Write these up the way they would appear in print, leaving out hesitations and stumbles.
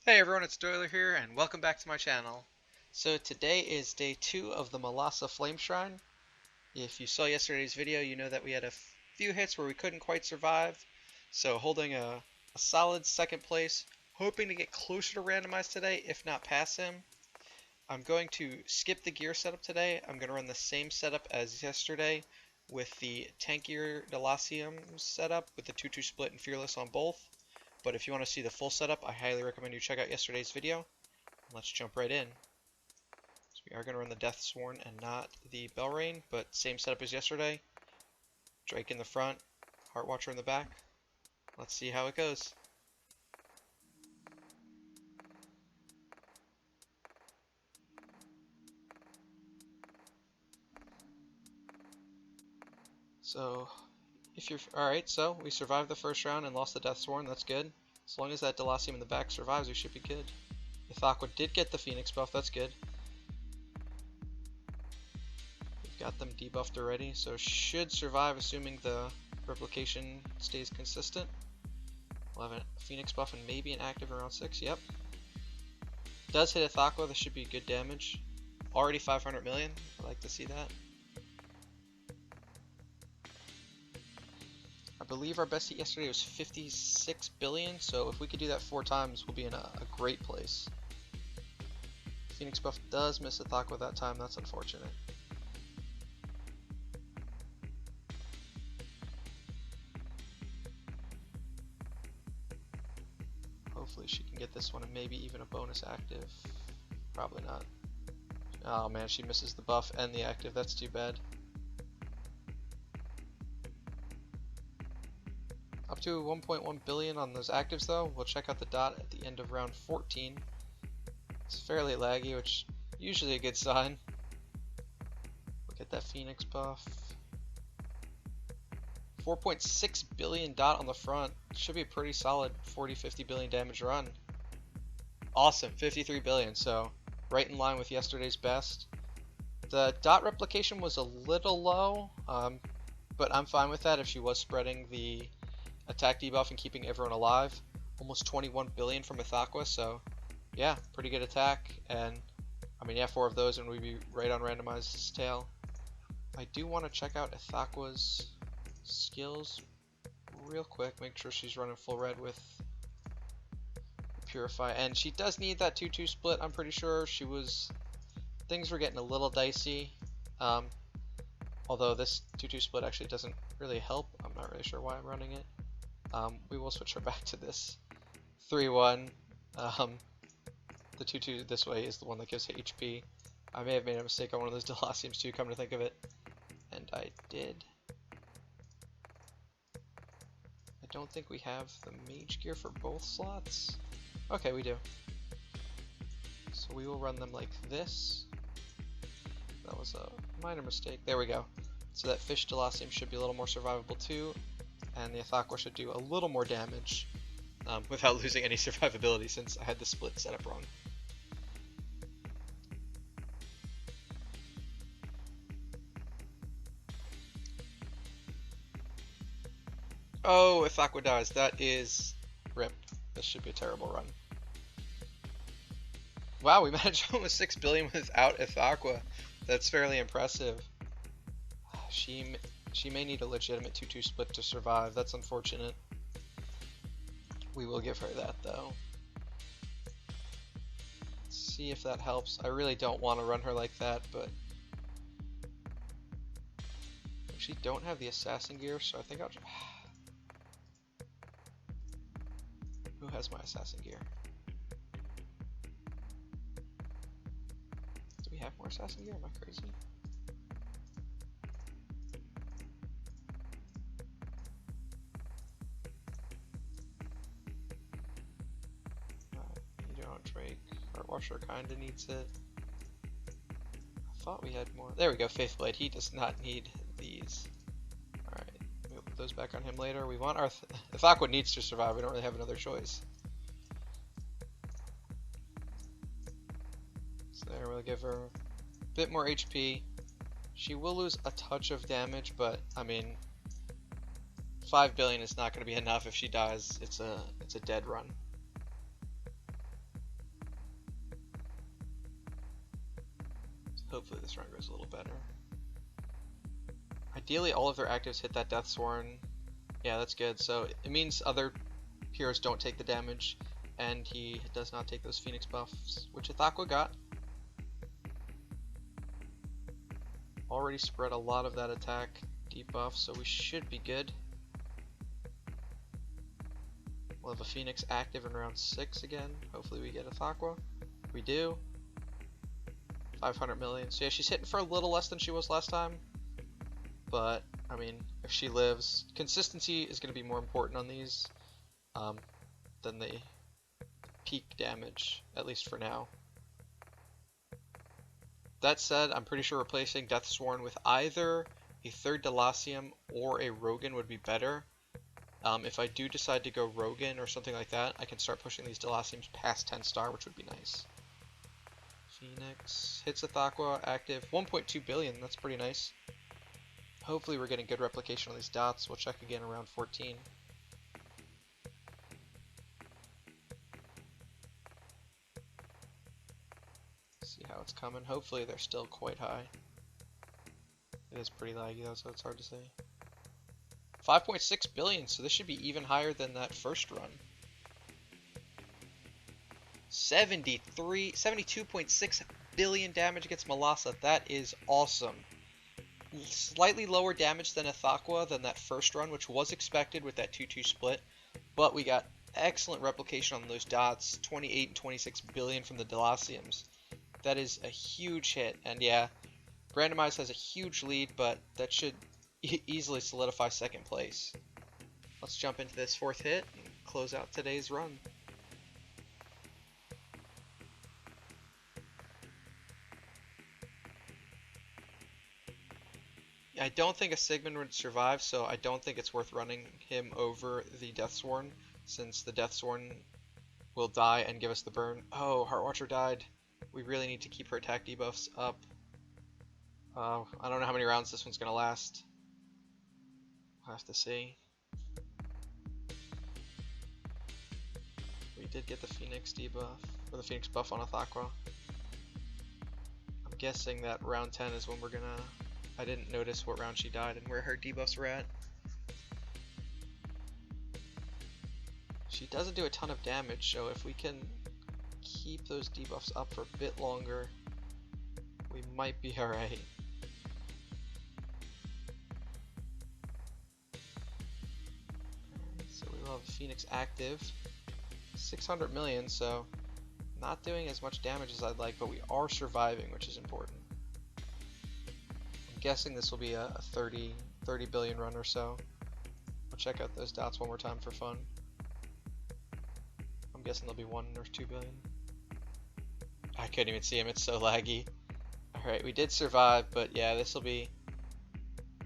Hey everyone, it's Doyler here, and welcome back to my channel. So today is day 2 of the Malassa Flame Shrine. If you saw yesterday's video, you know that we had a few hits where we couldn't quite survive. So holding a solid second place, hoping to get closer to randomized today, if not pass him. I'm going to skip the gear setup today. I'm going to run the same setup as yesterday with the tankier Delacium setup with the 2-2 split and Fearless on both. But if you want to see the full setup, I highly recommend you check out yesterday's video. Let's jump right in. So we are going to run the Death Sworn and not the Belrain, but same setup as yesterday. Drake in the front, Heart Watcher in the back. Let's see how it goes. So, if you're alright, so we survived the first round and lost the Death Sworn, that's good. As long as that Delacium in the back survives, we should be good. Ithaqua did get the Phoenix buff, that's good. We've got them debuffed already, so should survive assuming the replication stays consistent. We'll have a Phoenix buff and maybe an active around 6, yep. Does hit Ithaqua, this should be good damage. Already 500 million, I like to see that. I believe our best hit yesterday was 56 billion, so if we could do that 4 times, we'll be in a great place. Phoenix buff does miss Ithaqua that time, that's unfortunate. Hopefully she can get this one and maybe even a bonus active. Probably not. Oh man, she misses the buff and the active, that's too bad. Up to 1.1 billion on those actives though. We'll check out the dot at the end of round 14. It's fairly laggy, which is usually a good sign. Look at that Phoenix buff. 4.6 billion dot on the front. Should be a pretty solid 40-50 billion damage run. Awesome, 53 billion, so right in line with yesterday's best. The dot replication was a little low, but I'm fine with that if she was spreading the attack debuff and keeping everyone alive. Almost 21 billion from Ithaqua, so yeah, pretty good attack. And I mean, yeah, 4 of those and we'd be right on randomized's tail. I do want to check out Ithaqua's skills real quick, make sure she's running full red with Purify, and she does need that 2-2 split. I'm pretty sure things were getting a little dicey, although this 2-2 split actually doesn't really help. I'm not really sure why I'm running it. We will switch her back to this 3-1. The 2-2 this way is the one that gives HP. I may have made a mistake on one of those Delaciums too, come to think of it, and I did. I don't think we have the mage gear for both slots. Okay, we do. So we will run them like this. That was a minor mistake. There we go. So that fish Delacium should be a little more survivable too, and the Ithaqua should do a little more damage without losing any survivability since I had the split set up wrong. Oh, Ithaqua dies. That is RIP. This should be a terrible run. Wow, we managed almost 6 billion without Ithaqua. That's fairly impressive. She may need a legitimate 2-2 split to survive. That's unfortunate. We will give her that though. Let's see if that helps. I really don't want to run her like that, but I actually don't have the assassin gear, so I think I'll just... Who has my assassin gear? Do we have more assassin gear? Am I crazy? You don't, Drake. Heart Washer kinda needs it. I thought we had more. There we go, Faithblade. He does not need these. Alright, we'll put those back on him later. We want our... Ithaqua needs to survive. We don't really have another choice. So there, we'll give her a bit more HP. She will lose a touch of damage, but I mean, 5 billion is not going to be enough if she dies. It's a dead run. Hopefully this run goes a little better. Ideally, all of their actives hit that Deathsworn. Yeah, that's good. So it means other heroes don't take the damage, and he does not take those Phoenix buffs, which Ithaqua got. Already spread a lot of that attack debuff, so we should be good. We'll have a Phoenix active in round 6 again. Hopefully we get Ithaqua. We do. 500 million. So yeah, she's hitting for a little less than she was last time. But, I mean, if she lives, consistency is going to be more important on these than the peak damage, at least for now. That said, I'm pretty sure replacing Deathsworn with either a third Delacium or a Rogan would be better. If I do decide to go Rogan or something like that, I can start pushing these Delaciums past 10 star, which would be nice. Phoenix hits Ithaqua, active, 1.2 billion, that's pretty nice. Hopefully we're getting good replication on these dots. We'll check again around 14. See how it's coming. Hopefully they're still quite high. It is pretty laggy though, so it's hard to say. 5.6 billion, so this should be even higher than that first run. 72.6 billion damage against Malassa. That is awesome. Slightly lower damage than Ithaqua than that first run, which was expected with that 2-2 split, but we got excellent replication on those dots, 28 and 26 billion from the Delaciums. That is a huge hit, and yeah, Randomize has a huge lead, but that should easily solidify second place. Let's jump into this fourth hit and close out today's run. I don't think a Sigmund would survive, so I don't think it's worth running him over the Deathsworn, since the Deathsworn will die and give us the burn. Oh, Heartwatcher died. We really need to keep her attack debuffs up. I don't know how many rounds this one's going to last. We'll have to see. We did get the Phoenix debuff, or the Phoenix buff on Ithaqua. I'm guessing that round 10 is when we're going to... I didn't notice what round she died and where her debuffs were at. She doesn't do a ton of damage, so if we can keep those debuffs up for a bit longer, we might be alright. So we will have Phoenix active. 600 million, so not doing as much damage as I'd like, but we are surviving, which is important. Guessing this will be a 30 billion run or so. I'll check out those dots one more time for fun. I'm guessing there'll be 1 or 2 billion. I couldn't even see him, it's so laggy. Alright, we did survive, but yeah, this will be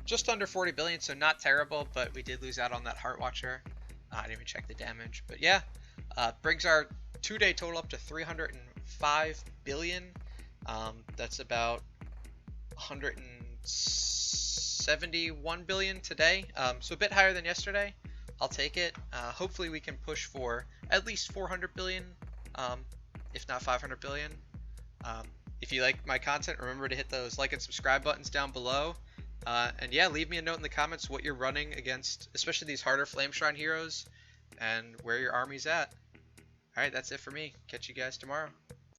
just under 40 billion, so not terrible, but we did lose out on that Heartwatcher. I didn't even check the damage, but yeah, brings our 2-day total up to 305 billion. That's about 171 billion today, so a bit higher than yesterday. I'll take it. Hopefully we can push for at least 400 billion, if not 500 billion. If you like my content, remember to hit those like and subscribe buttons down below, and yeah, leave me a note in the comments what you're running against, especially these harder Flame Shrine heroes, and where your army's at. Alright, that's it for me. Catch you guys tomorrow.